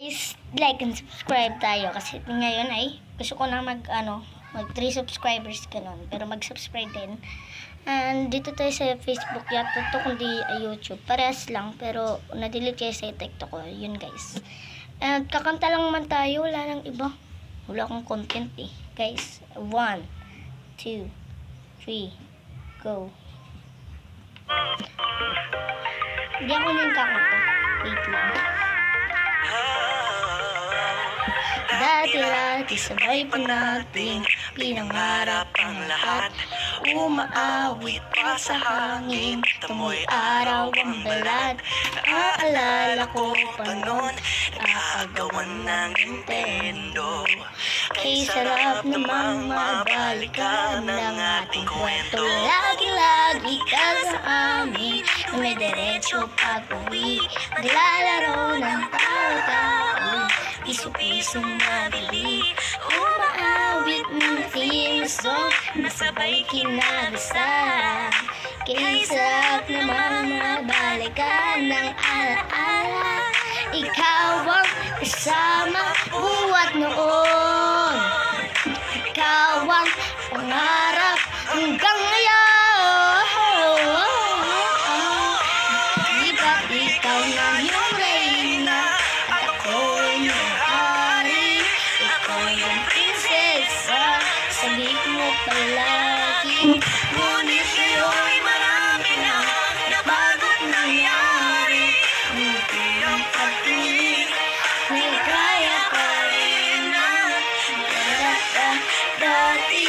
Please like and subscribe tayo kasi ngayon ay gusto ko na mag 3 subscribers ganun, pero mag-subscribe din. And dito tayo sa Facebook yata to, kundi YouTube. Parehas lang pero na-delete kayo sa TikTok ko. Yun guys. And kakanta lang naman tayo, wala nang iba. Wala akong content eh. Guys, 1, 2, 3, go. Hindi ako nang kakanta. Wait lang. Dati-dati sabay pa natin pinangarap ang lahat. Umaawit pa sa hangin, tumoy araw ang balat. Naaalala ko pa noon, nakagawan ng Nintendo. Kay sarap namang mabalikan ng ating kwento. Lagi-lagi ka sa amin, na may derecho pag-uwi. Naglalaro ng tao-tao, piso-pisong nabili. Umaawit ng theme song, nasabay kinabasa. Kaya sarap naman mabalikan ng alaala. Ikaw ang kasama buhat noon. Ikaw ang pangarap hanggang ngayon. Di ba't ikaw na yung reyna at ako yung hari? Ikaw yung prinsesa, sabik mo palagi. Ngunit ngayon marami na bago't nangyari. Hindi ang pagtingin, may kaya pa rin na dati,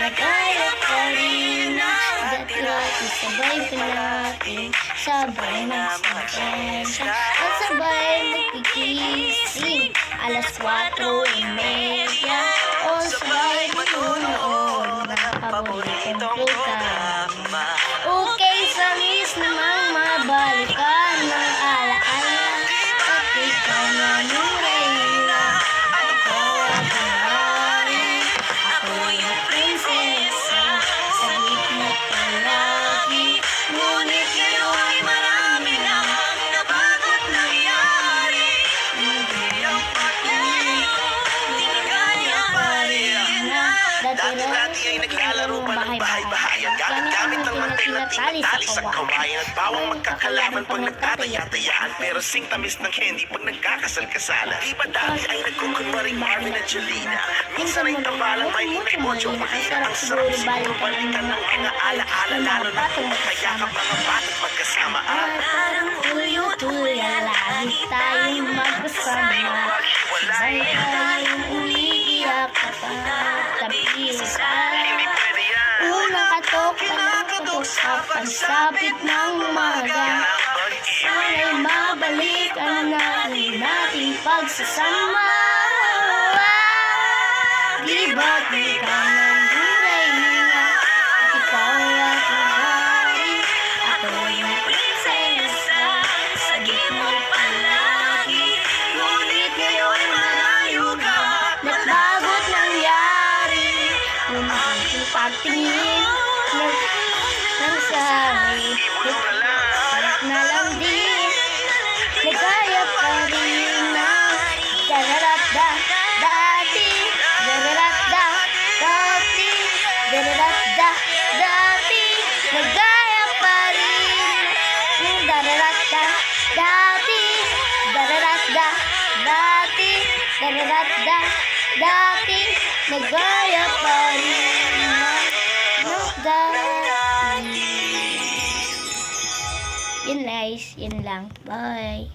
nagkaya pa rin na dati-dati sabay pa natin, sabay nagsasensya at sabay nagkikising alas 4:30 o sabay matunood ng paboritong programa. Okay, sa miss namang mabalikan ng alaala at ikaw na yung reyna at ako ang pangyari. Ako yung prinsesa, sabik mo palagi. Ngunit ngayon marami na nabago't nangyari. Hindi ang pagtingin, hindi kaya pa rin na Dati-dati ay naglalaro pa ng bahay-bahayan gamit ang mantel na tali sa kawayan. At bawang magkakalaban pag nagtataya-tayaan, pero sing tamis ng candy pag nagkakasal-kasalan. Iba dati ay nagkukunwaring Marvin at Jolina, minsan ay tambalang may inay mo Jolina. Ang sarap siguro balikan ng mga alaala, lalo na kung magkayakap mga bata't magkasama. parang tuyo-tuya, lagi tayong magkasama. Sabay tayong umiiyak kapag tabi sa sala. Unang katok pa lang katok sa pagsapit ng umaga. Sana'y mabalik ang nating pagsasama. Di ba't ikaw ng reyna, ikaw ang hari? Ako yung prinsesa, sagip mo palagi. Ngunit ngayon malayo ka, nagbago't nangyari. Ngunit yung pagtingin ng sari, harap na lang din, nagkaya pa rin na dararatda, dati, dararatda, dati, dararatda, dati, nagkaya pa rin, dararatda, dati, dararatda, dati, dararatda, dati, nagkaya pa rin dati. Yun guys, yun lang. Bye.